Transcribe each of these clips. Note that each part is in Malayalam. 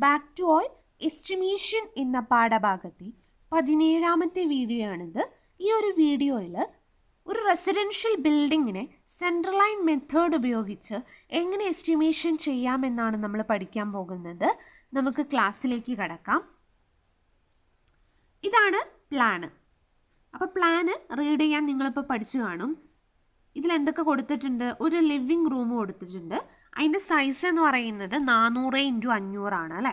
ബാക്ക് ടു ഓൾ എസ്റ്റിമേഷൻ എന്ന പാഠഭാഗത്തെ 17ാമത്തെ വീഡിയോ ആണിത്. ഈ ഒരു വീഡിയോയിൽ ഒരു റെസിഡൻഷ്യൽ ബിൽഡിങ്ങിനെ സെൻട്രൽ ലൈൻ മെത്തേഡ് ഉപയോഗിച്ച് എങ്ങനെ എസ്റ്റിമേഷൻ ചെയ്യാമെന്നാണ് നമ്മൾ പഠിക്കാൻ പോകുന്നത്. നമുക്ക് ക്ലാസ്സിലേക്ക് കടക്കാം. ഇതാണ് പ്ലാന്. അപ്പോൾ പ്ലാന് റീഡ് ചെയ്യാൻ നിങ്ങളിപ്പോൾ പഠിച്ചു കാണും. ഇതിലെന്തൊക്കെ കൊടുത്തിട്ടുണ്ട്? ഒരു ലിവിങ് റൂം കൊടുത്തിട്ടുണ്ട്. അതിൻ്റെ സൈസ് എന്ന് പറയുന്നത് 400x500 ആണ് അല്ലേ.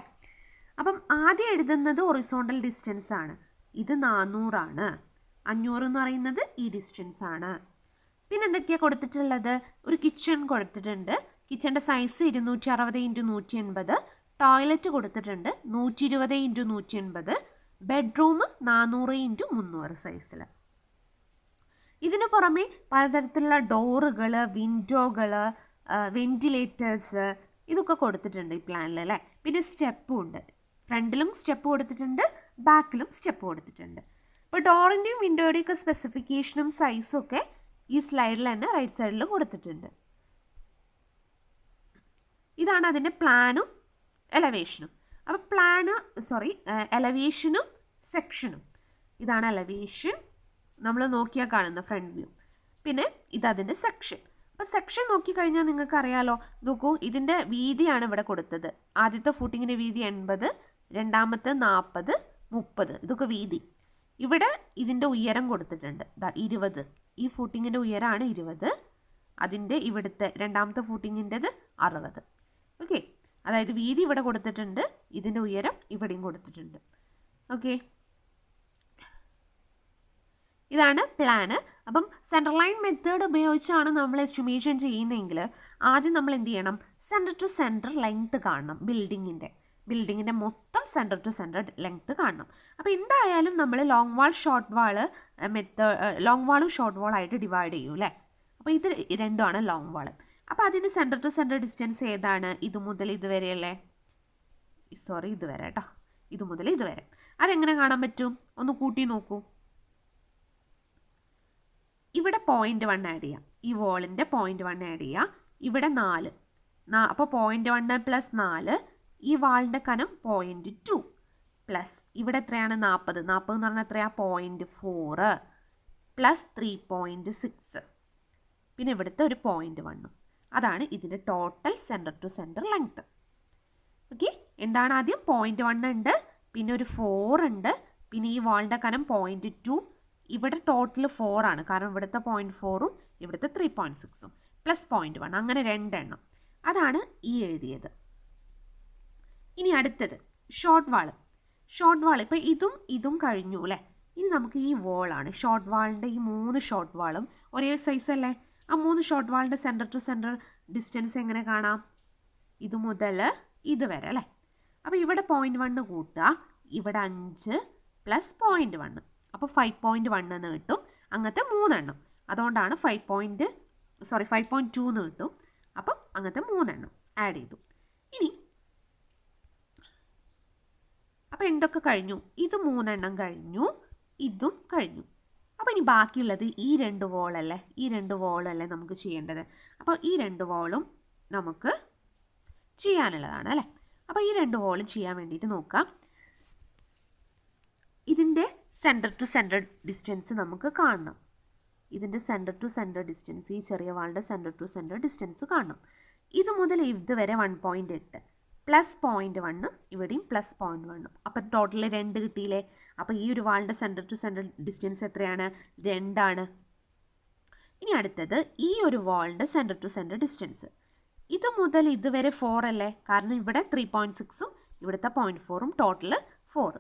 അപ്പം ആദ്യം എഴുതുന്നത് ഹൊറിസോണ്ടൽ ഡിസ്റ്റൻസ് ആണ്. ഇത് 400 ആണ്. 500 എന്ന് പറയുന്നത് ഈ ഡിസ്റ്റൻസ് ആണ്. പിന്നെ എന്തൊക്കെയാണ് കൊടുത്തിട്ടുള്ളത്? ഒരു കിച്ചൺ കൊടുത്തിട്ടുണ്ട്. കിച്ചൻ്റെ സൈസ് 260x180. ടോയ്ലറ്റ് കൊടുത്തിട്ടുണ്ട് 120x180. ബെഡ്റൂം 400x300 സൈസിൽ. ഇതിന് പുറമെ പലതരത്തിലുള്ള ഡോറുകൾ, വിൻഡോകൾ, വെന്റിലേറ്റേഴ്സ് ഇതൊക്കെ കൊടുത്തിട്ടുണ്ട് ഈ പ്ലാനിൽ അല്ലേ. പിന്നെ സ്റ്റെപ്പും ഉണ്ട്. ഫ്രണ്ടിലും സ്റ്റെപ്പ് കൊടുത്തിട്ടുണ്ട്, ബാക്കിലും സ്റ്റെപ്പ് കൊടുത്തിട്ടുണ്ട്. അപ്പോൾ ഡോറിൻ്റെയും വിൻഡോയുടെയൊക്കെ സ്പെസിഫിക്കേഷനും സൈസും ഒക്കെ ഈ സ്ലൈഡിൽ തന്നെ റൈറ്റ് സൈഡിൽ കൊടുത്തിട്ടുണ്ട്. ഇതാണ് അതിൻ്റെ പ്ലാനും എലവേഷനും. അപ്പോൾ എലവേഷനും സെക്ഷനും. ഇതാണ് എലവേഷൻ, നമ്മൾ നോക്കിയാൽ കാണുന്ന ഫ്രണ്ട് വ്യൂ. പിന്നെ ഇതതിൻ്റെ സെക്ഷൻ. അപ്പോൾ സെക്ഷൻ നോക്കിക്കഴിഞ്ഞാൽ നിങ്ങൾക്ക് അറിയാലോ. നോക്കൂ, ഇതിൻ്റെ വീതിയാണ് ഇവിടെ കൊടുത്തത്. ആദ്യത്തെ ഫൂട്ടിങ്ങിൻ്റെ വീതി 80, രണ്ടാമത്തെ 40, 30. ഇതൊക്കെ വീതി. ഇവിടെ ഇതിൻ്റെ ഉയരം കൊടുത്തിട്ടുണ്ട് 20. ഈ ഫൂട്ടിങ്ങിൻ്റെ ഉയരമാണ് 20. അതിൻ്റെ ഇവിടുത്തെ രണ്ടാമത്തെ ഫൂട്ടിങ്ങിൻ്റെത് 60. ഓക്കെ, അതായത് വീതി ഇവിടെ കൊടുത്തിട്ടുണ്ട്, ഇതിൻ്റെ ഉയരം ഇവിടെയും കൊടുത്തിട്ടുണ്ട്. ഓക്കെ, ഇതാണ് പ്ലാന്. അപ്പം സെൻട്രൽ ലൈൻ മെത്തേഡ് ഉപയോഗിച്ചാണ് നമ്മൾ എസ്റ്റിമേഷൻ ചെയ്യുന്നതെങ്കിൽ ആദ്യം നമ്മൾ എന്ത് ചെയ്യണം? സെൻറ്റർ ടു സെൻറ്റർ ലെങ്ത് കാണണം. ബിൽഡിങ്ങിൻ്റെ മൊത്തം സെൻറ്റർ ടു സെൻറ്റർ ലെങ്ത് കാണണം. അപ്പോൾ എന്തായാലും നമ്മൾ ലോങ് വാളും ഷോർട്ട് വാളായിട്ട് ഡിവൈഡ് ചെയ്യും അല്ലേ. അപ്പോൾ ഇത് രണ്ടുമാണ് ലോങ് വാൾ. അപ്പോൾ അതിന് സെൻറ്റർ ടു സെൻറ്റർ ഡിസ്റ്റൻസ് ഏതാണ്? ഇത് മുതൽ ഇതുവരെ അല്ലേ. ഇതുവരെ കേട്ടോ. ഇത് മുതൽ ഇതുവരെ. അതെങ്ങനെ കാണാൻ പറ്റും? ഒന്ന് കൂട്ടി നോക്കൂ. ഇവിടെ 0.1 ആഡ് ചെയ്യാം. ഈ വോളിൻ്റെ 0.1 ആഡ് ചെയ്യാം. ഇവിടെ 4. അപ്പോൾ 0.1 + 4. ഈ വാളിൻ്റെ കനം 0.2 പ്ലസ് ഇവിടെ എത്രയാണ്? 40. 40 എന്ന് പറഞ്ഞാൽ എത്രയാണ്? 0.4 പ്ലസ് 3.6. പിന്നെ ഇവിടുത്തെ ഒരു 0.1. അതാണ് ഇതിൻ്റെ total centre to centre length. Okay, എന്താണ് ആദ്യം? 0.1 ഉണ്ട്, പിന്നെ ഒരു 4 ഉണ്ട്, പിന്നെ ഈ വാളിൻ്റെ കനം 0.2. ഇവിടെ ടോട്ടൽ 4 ആണ്, കാരണം ഇവിടുത്തെ 0.4ഉം ഇവിടുത്തെ 3.6ഉം പ്ലസ് 0.1. അങ്ങനെ 2 എണ്ണം. അതാണ് ഈ എഴുതിയത്. ഇനി അടുത്തത് ഷോർട്ട് വാൾ. ഇപ്പോൾ ഇതും കഴിഞ്ഞു അല്ലേ. ഇനി നമുക്ക് ഈ വോളാണ്. ഷോർട്ട് വാളിൻ്റെ ഈ 3 ഷോർട്ട് വാളും ഒരേ സൈസ് അല്ലേ. ആ 3 ഷോർട്ട് വാളിൻ്റെ സെൻറ്റർ ടു സെൻറ്റർ ഡിസ്റ്റൻസ് എങ്ങനെ കാണാം? ഇത് മുതൽ ഇതുവരെ അല്ലേ. അപ്പോൾ ഇവിടെ 0.1 കൂട്ടുക, ഇവിടെ 5 പ്ലസ് 0.1, അപ്പോൾ 5.1 എന്ന് കിട്ടും. അങ്ങനത്തെ 3 എണ്ണം. അതുകൊണ്ടാണ് 5.2 എന്ന് കിട്ടും. അപ്പം അങ്ങനത്തെ 3 എണ്ണം ആഡ് ചെയ്തു. ഇനി അപ്പോൾ എന്തൊക്കെ കഴിഞ്ഞു? ഇത് 3 എണ്ണം കഴിഞ്ഞു, ഇതും കഴിഞ്ഞു. അപ്പോൾ ഇനി ബാക്കിയുള്ളത് ഈ 2 വോളല്ലേ. ഈ 2 വോളല്ലേ നമുക്ക് ചെയ്യേണ്ടത്. അപ്പോൾ ഈ 2 വോളും നമുക്ക് ചെയ്യാനുള്ളതാണ് അല്ലേ. അപ്പോൾ ഈ 2 വോളും ചെയ്യാൻ വേണ്ടിയിട്ട് നോക്കാം. ഇതിൻ്റെ സെൻറ്റർ ടു സെൻറ്റർ ഡിസ്റ്റൻസ് നമുക്ക് കാണണം. ഇതിൻ്റെ സെൻറ്റർ ടു സെൻറ്റർ ഡിസ്റ്റൻസ്, ഈ ചെറിയ വാളിൻ്റെ സെൻറ്റർ ടു സെൻറ്റർ ഡിസ്റ്റൻസ് കാണണം. ഇത് മുതൽ ഇതുവരെ 1.8 പ്ലസ് 0.1, ഇവിടെയും പ്ലസ് 0.1. അപ്പം ടോട്ടൽ 2 കിട്ടിയില്ലേ. അപ്പോൾ ഈ ഒരു വാളിൻ്റെ സെൻറ്റർ ടു സെൻറ്റർ ഡിസ്റ്റൻസ് എത്രയാണ്? 2 ആണ്. ഇനി അടുത്തത് ഈ ഒരു വാളിൻ്റെ സെൻറ്റർ ടു സെൻറ്റർ ഡിസ്റ്റൻസ്. ഇത് മുതൽ ഇതുവരെ 4 അല്ലേ, കാരണം ഇവിടെ 3.6ഉം ഇവിടുത്തെ 0.4ഉം ടോട്ടൽ 4.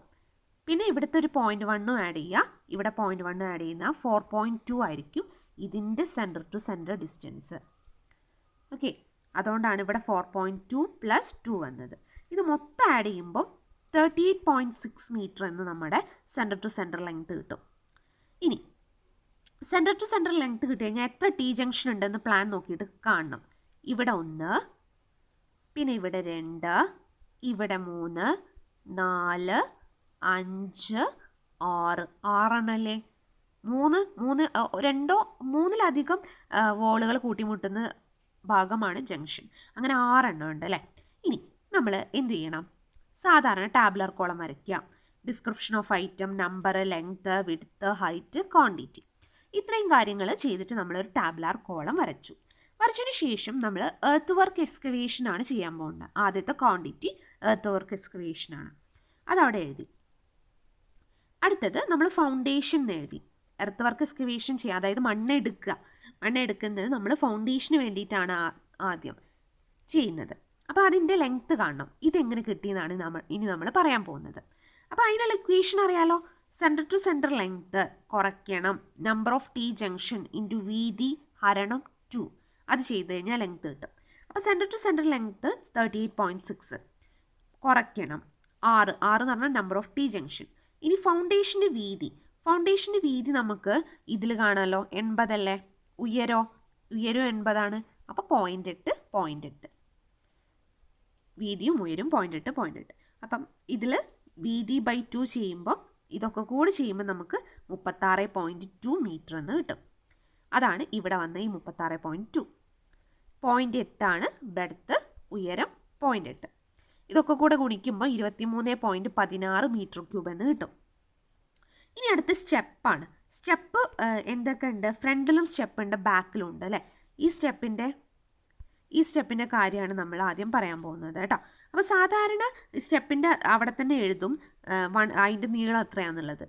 പിന്നെ ഇവിടുത്തെ ഒരു 0.1 ആഡ് ചെയ്യുക, ഇവിടെ 0.1 ആഡ് ചെയ്യുന്ന 4.2 ആയിരിക്കും ഇതിൻ്റെ centre to centre distance. Okay, അതുകൊണ്ടാണ് ഇവിടെ 4.2 + 2 വന്നത്. ഇത് മൊത്തം ആഡ് ചെയ്യുമ്പോൾ 38.6 മീറ്റർ എന്ന് നമ്മുടെ സെൻറ്റർ ടു സെൻറ്റർ ലെങ്ത് കിട്ടും. ഇനി സെൻറ്റർ ടു സെൻറ്റർ ലെങ്ത് കിട്ടി കഴിഞ്ഞാൽ എത്ര T ജംഗ്ഷൻ ഉണ്ടെന്ന് പ്ലാൻ നോക്കിയിട്ട് കാണണം. ഇവിടെ 1, പിന്നെ ഇവിടെ 2, ഇവിടെ 3, 4, 5, 6 എണ്ണല്ലേ. 3-3-2-3-ലധികം വോളുകൾ കൂട്ടിമുട്ടുന്ന ഭാഗമാണ് ജംഗ്ഷൻ. അങ്ങനെ 6 എണ്ണം ഉണ്ട് അല്ലേ. ഇനി നമ്മൾ എന്ത് ചെയ്യണം? സാധാരണ ടാബുലർ കോളം വരയ്ക്കുക. Description of item, number, length, width, height, quantity, ഇത്രയും കാര്യങ്ങൾ ചെയ്തിട്ട് നമ്മളൊരു ടാബുലർ കോളം വരച്ചതിന് ശേഷം നമ്മൾ എർത്ത് വർക്ക് എക്സ്കവേഷൻ ആണ് ചെയ്യാൻ പോകുന്നത്. ആദ്യത്തെ ക്വാണ്ടിറ്റി എർത്ത് വർക്ക് എക്സ്കവേഷൻ ആണ്, അതവിടെ എഴുതി. അടുത്തത് നമ്മൾ ഫൗണ്ടേഷൻ എഴുതി. എർത്ത് വർക്ക് എക്സ്കവേഷൻ ചെയ്യുക, അതായത് മണ്ണെടുക്കുന്നത് നമ്മൾ ഫൗണ്ടേഷന് വേണ്ടിയിട്ടാണ് ആദ്യം ചെയ്യുന്നത്. അപ്പോൾ അതിൻ്റെ ലെങ്ത്ത് കാണണം. ഇതെങ്ങനെ കിട്ടിയെന്നാണ് ഇനി നമ്മൾ പറയാൻ പോകുന്നത്. അപ്പോൾ അതിനുള്ള ഇക്വേഷൻ അറിയാലോ. സെൻറ്റർ ടു സെൻറ്റർ ലെങ്ത്ത് കുറയ്ക്കണം number of T junction into വീതി ഹരണം 2. അത് ചെയ്ത് കഴിഞ്ഞാൽ ലെങ്ത്ത് കിട്ടും. അപ്പോൾ സെൻറ്റർ ടു സെൻറ്റർ ലെങ്ത്ത് 38.6 കുറയ്ക്കണം 6 എന്ന് പറഞ്ഞാൽ നമ്പർ ഓഫ് ടി ജംഗ്ഷൻ. ഇനി ഫൗണ്ടേഷൻ്റെ വീതി നമുക്ക് ഇതിൽ കാണാമല്ലോ, 80 അല്ലേ. ഉയരം 80 അപ്പോൾ 0.8 വീതിയും ഉയരും 0.8. അപ്പം ഇതിൽ വീതി ബൈ 2 ചെയ്യുമ്പോൾ ഇതൊക്കെ കൂടി ചെയ്യുമ്പോൾ നമുക്ക് 36.2 മീറ്റർ എന്ന് കിട്ടും. അതാണ് ഇവിടെ വന്ന ഈ 36.2. 0.8 ബ്രെഡ്ത്ത്, ഉയരം 0.8. ഇതൊക്കെ കൂടെ ഗുണിക്കുമ്പോൾ 23.16 മീറ്റർ ക്യൂബ് എന്ന് കിട്ടും. ഇനി അടുത്ത സ്റ്റെപ്പാണ്. സ്റ്റെപ്പ് എന്തൊക്കെ ഉണ്ട്? ഫ്രണ്ടിലും സ്റ്റെപ്പ് ഉണ്ട്, ബാക്കിലും ഉണ്ട് അല്ലേ. ഈ സ്റ്റെപ്പിൻ്റെ കാര്യമാണ് നമ്മൾ ആദ്യം പറയാൻ പോകുന്നത് കേട്ടോ. അപ്പോൾ സാധാരണ സ്റ്റെപ്പിൻ്റെ അവിടെ തന്നെ എഴുതും അതിൻ്റെ നീളം എത്രയാണെന്നുള്ളത്.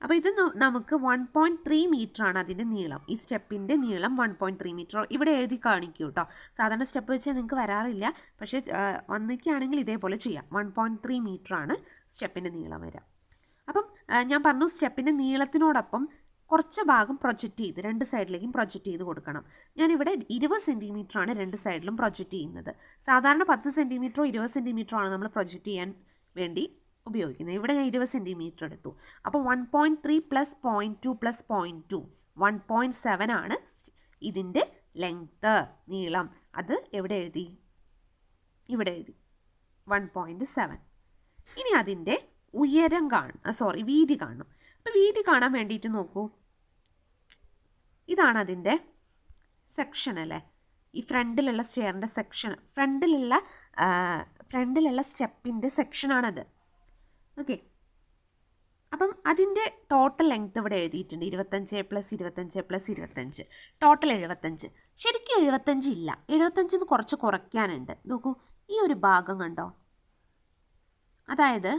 അപ്പോൾ ഇത് നമുക്ക് 1.3 മീറ്റർ ആണ് അതിൻ്റെ നീളം. ഈ സ്റ്റെപ്പിൻ്റെ നീളം 1.3 മീറ്റർ ഇവിടെ എഴുതി കാണിക്കൂ കേട്ടോ. സാധാരണ സ്റ്റെപ്പ് വെച്ചാൽ നിങ്ങൾക്ക് വരാറില്ല, പക്ഷേ വന്നിക്കുകയാണെങ്കിൽ ഇതേപോലെ ചെയ്യാം. 1.3 മീറ്റർ ആണ് സ്റ്റെപ്പിൻ്റെ നീളം വരിക. അപ്പം ഞാൻ പറഞ്ഞു, സ്റ്റെപ്പിൻ്റെ നീളത്തിനോടൊപ്പം കുറച്ച് ഭാഗം പ്രൊജക്റ്റ് ചെയ്ത് രണ്ട് സൈഡിലേക്കും പ്രൊജക്റ്റ് ചെയ്ത് കൊടുക്കണം. ഞാനിവിടെ 20 സെൻറ്റിമീറ്റർ ആണ് രണ്ട് സൈഡിലും പ്രൊജക്റ്റ് ചെയ്യുന്നത്. സാധാരണ 10 സെൻറ്റിമീറ്ററോ 20 സെൻറ്റിമീറ്ററോ ആണ് നമ്മൾ പ്രൊജക്റ്റ് ചെയ്യാൻ വേണ്ടി ഉപയോഗിക്കുന്നത്. ഇവിടെ ഞാൻ 20 സെൻറ്റിമീറ്റർ എടുത്തു. അപ്പോൾ 1.3 + 0.2 + 0.2 1.7 ആണ് ഇതിൻ്റെ ലെങ്ത്ത്, നീളം. അത് എവിടെ എഴുതി? ഇവിടെ എഴുതി 1.7. ഇനി അതിൻ്റെ ഉയരം വീതി കാണണം. അപ്പോൾ വീതി കാണാൻ വേണ്ടിയിട്ട് നോക്കൂ, ഇതാണ് അതിൻ്റെ സെക്ഷൻ അല്ലേ. ഈ ഫ്രണ്ടിലുള്ള സ്റ്റെയറിൻ്റെ സെക്ഷൻ, ഫ്രണ്ടിലുള്ള സ്റ്റെപ്പിൻ്റെ സെക്ഷനാണത്. ഓക്കെ. അപ്പം അതിൻ്റെ ടോട്ടൽ ലെങ്ത്ത് ഇവിടെ എഴുതിയിട്ടുണ്ട്. 25 + 25 + 25 ടോട്ടൽ 75. ശരിക്കും 75 ഇല്ല, 75 കുറച്ച് കുറയ്ക്കാനുണ്ട്. നോക്കൂ, ഈ ഒരു ഭാഗം കണ്ടോ, അതായത്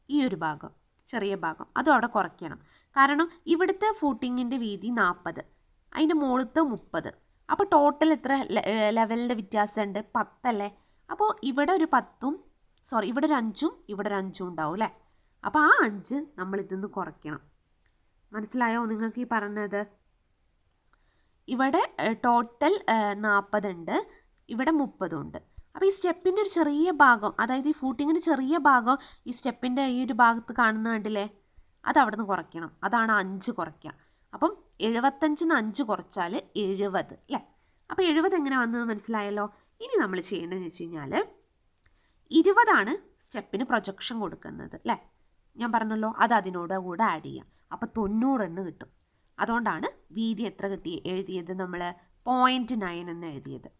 ഈ ഒരു ഭാഗം, ചെറിയ ഭാഗം, അതും അവിടെ കുറയ്ക്കണം. കാരണം ഇവിടുത്തെ ഫൂട്ടിങ്ങിൻ്റെ വീതി 40, അതിൻ്റെ മുകളിലത്തെ 30. അപ്പോൾ ടോട്ടൽ എത്ര ലെവലിൻ്റെ വ്യത്യാസമുണ്ട്? 10 അല്ലേ. അപ്പോൾ ഇവിടെ ഒരു 10ഉം ഇവിടെ ഒരു 5ഉം ഇവിടെ ഒരു 5ഉം ഉണ്ടാവും അല്ലേ. അപ്പോൾ ആ 5 നമ്മൾ ഇതിന്ന് കുറയ്ക്കണം. മനസ്സിലായോ നിങ്ങൾക്ക് ഈ പറഞ്ഞത്? ഇവിടെ ടോട്ടൽ 40 ഉണ്ട്, ഇവിടെ 30 ഉണ്ട്. അപ്പോൾ ഈ സ്റ്റെപ്പിൻ്റെ ഒരു ചെറിയ ഭാഗം, അതായത് ഈ ഫൂട്ടിങ്ങിൻ്റെ ചെറിയ ഭാഗം ഈ സ്റ്റെപ്പിൻ്റെ ഈ ഒരു ഭാഗത്ത് കാണുന്ന കണ്ടില്ലേ, അത് അവിടെ നിന്ന് കുറയ്ക്കണം. അതാണ് 5 കുറയ്ക്കുക. അപ്പം 75 5 കുറച്ചാൽ 70 അല്ലേ. അപ്പോൾ 70 എങ്ങനെ വന്നത് മനസ്സിലായല്ലോ. ഇനി നമ്മൾ ചെയ്യേണ്ടതെന്ന് വെച്ച് കഴിഞ്ഞാൽ 20 സ്റ്റെപ്പിന് പ്രൊജക്ഷൻ കൊടുക്കുന്നത് അല്ലേ. ഞാൻ പറഞ്ഞല്ലോ, അത് അതിനോട് കൂടെ ആഡ് ചെയ്യാം. അപ്പോൾ 90 എന്ന് കിട്ടും. അതുകൊണ്ടാണ് വീതി എത്ര എഴുതിയത് നമ്മൾ 0.9 എന്ന് എഴുതിയത്.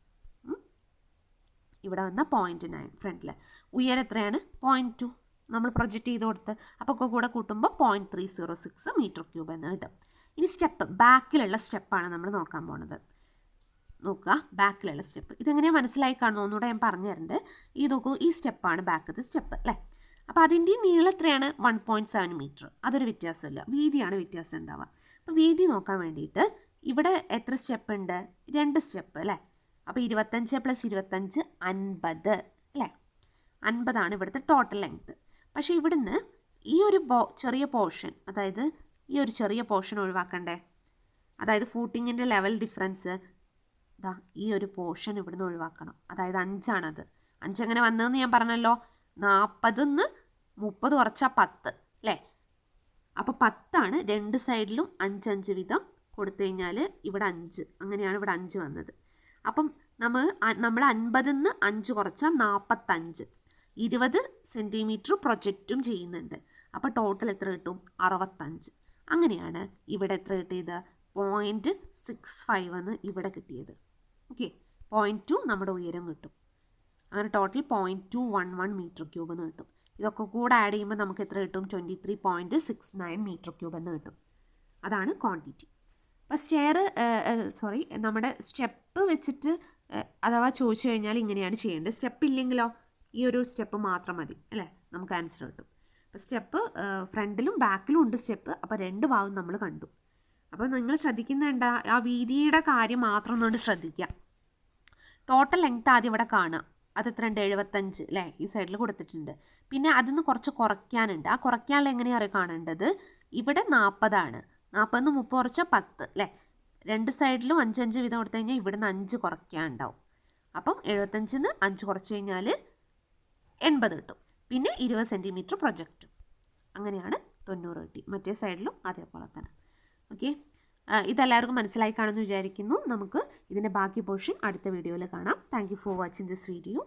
ഇവിടെ വന്ന 0.9 ഫ്രണ്ടിൽ. ഉയരം എത്രയാണ്? 0.2 നമ്മൾ പ്രൊജക്റ്റ് ചെയ്ത് കൊടുത്ത്. അപ്പോൾ ഒക്കെ കൂടെ കൂട്ടുമ്പോൾ 0.306 മീറ്റർ ക്യൂബ് എന്ന് കിട്ടും. ഇനി ബാക്കിലുള്ള സ്റ്റെപ്പാണ് നമ്മൾ നോക്കാൻ പോണത്. നോക്കുക, ബാക്കിലുള്ള സ്റ്റെപ്പ് ഇതെങ്ങനെയാണ് മനസ്സിലായി കാണുന്നു ഒന്നുകൂടെ ഞാൻ പറഞ്ഞു തരുന്നുണ്ട്. ഈ നോക്കൂ, ഈ സ്റ്റെപ്പാണ് ബാക്കത്തെ സ്റ്റെപ്പ് അല്ലേ. അപ്പോൾ അതിൻ്റെ നീളം എത്രയാണ്? 1.7 മീറ്റർ. അതൊരു വ്യത്യാസമില്ല, വീതിയാണ് വ്യത്യാസം ഉണ്ടാവുക. അപ്പോൾ വീതി നോക്കാൻ വേണ്ടിയിട്ട് ഇവിടെ എത്ര സ്റ്റെപ്പ് ഉണ്ട്? 2 സ്റ്റെപ്പ് അല്ലേ. അപ്പോൾ 25 + 25 50 അല്ലേ. 50 ഇവിടുത്തെ ടോട്ടൽ ലെങ്ത്ത്. പക്ഷേ ഇവിടുന്ന് ഈ ഒരു ചെറിയ പോർഷൻ, അതായത് ഈ ഒരു ചെറിയ പോർഷൻ ഒഴിവാക്കണ്ടേ. അതായത് ഫൂട്ടിങ്ങിൻ്റെ ലെവൽ ഡിഫറൻസ് ഈ ഒരു പോർഷൻ ഇവിടുന്ന് ഒഴിവാക്കണം. അതായത് 5 5 എങ്ങനെ വന്നതെന്ന് ഞാൻ പറഞ്ഞല്ലോ. 40 30 കുറച്ചാൽ 10 അല്ലേ. അപ്പോൾ 10 രണ്ട് സൈഡിലും 5 5 വീതം കൊടുത്തു കഴിഞ്ഞാൽ ഇവിടെ 5, അങ്ങനെയാണ് ഇവിടെ 5 വന്നത്. അപ്പം നമ്മൾ 50 5 കുറച്ചാൽ 45. 20 സെൻറ്റിമീറ്റർ പ്രൊജക്റ്റും ചെയ്യുന്നുണ്ട്. അപ്പോൾ ടോട്ടൽ എത്ര കിട്ടും? 65. അങ്ങനെയാണ് ഇവിടെ എത്ര കിട്ടിയത്? 0.65 എന്ന് ഇവിടെ കിട്ടിയത്. ഓക്കെ, 0.2 നമ്മുടെ ഉയരം കിട്ടും. അങ്ങനെ ടോട്ടൽ 0.211 മീറ്റർ ക്യൂബ് എന്ന് കിട്ടും. ഇതൊക്കെ കൂടെ ആഡ് ചെയ്യുമ്പോൾ നമുക്ക് എത്ര കിട്ടും? 23.69 മീറ്റർ ക്യൂബ് എന്ന് കിട്ടും. അതാണ് ക്വാണ്ടിറ്റി. അപ്പോൾ നമ്മുടെ സ്റ്റെപ്പ് വെച്ചിട്ട് അഥവാ ചോദിച്ചു കഴിഞ്ഞാൽ ഇങ്ങനെയാണ് ചെയ്യേണ്ടത്. സ്റ്റെപ്പ് ഇല്ലെങ്കിലോ ഈ ഒരു സ്റ്റെപ്പ് മാത്രം മതി അല്ലേ, നമുക്ക് ആൻസർ കിട്ടും. അപ്പോൾ സ്റ്റെപ്പ് ഫ്രണ്ടിലും ബാക്കിലും ഉണ്ട് സ്റ്റെപ്പ്. അപ്പോൾ 2 ഭാഗം നമ്മൾ കണ്ടു. അപ്പോൾ നിങ്ങൾ ശ്രദ്ധിക്കുന്നുണ്ട, ആ വീതിയുടെ കാര്യം മാത്രം ഒന്നുകൊണ്ട് ശ്രദ്ധിക്കുക. ടോട്ടൽ ലെങ്ത് ആദ്യം ഇവിടെ കാണുക. അത് എത്ര ഉണ്ട്? 75 അല്ലേ, ഈ സൈഡിൽ കൊടുത്തിട്ടുണ്ട്. പിന്നെ അതിന്ന് കുറച്ച് കുറയ്ക്കാനുണ്ട്. ആ കുറയ്ക്കാനുള്ള എങ്ങനെയാണ് കാണേണ്ടത്? ഇവിടെ 40 ആണ്. 40 30 കുറച്ചാൽ 10 അല്ലേ. 2 സൈഡിലും 5 വീതം കൊടുത്തു കഴിഞ്ഞാൽ ഇവിടുന്ന് 5 കുറയ്ക്കാനുണ്ടാവും. അപ്പം 75 5 കുറച്ച് കഴിഞ്ഞാൽ 80 കിട്ടും. പിന്നെ 20 സെൻറ്റിമീറ്റർ പ്രൊജക്റ്റും. അങ്ങനെയാണ് 90 കിട്ടി. മറ്റേ സൈഡിലും അതേപോലെ തന്നെ. ഓക്കെ, ഇതെല്ലാവർക്കും മനസ്സിലായി കാണുമെന്ന് വിചാരിക്കുന്നു. നമുക്ക് ഇതിൻ്റെ ബാക്കി പോർഷൻ അടുത്ത വീഡിയോയിൽ കാണാം. Thank you for watching this video.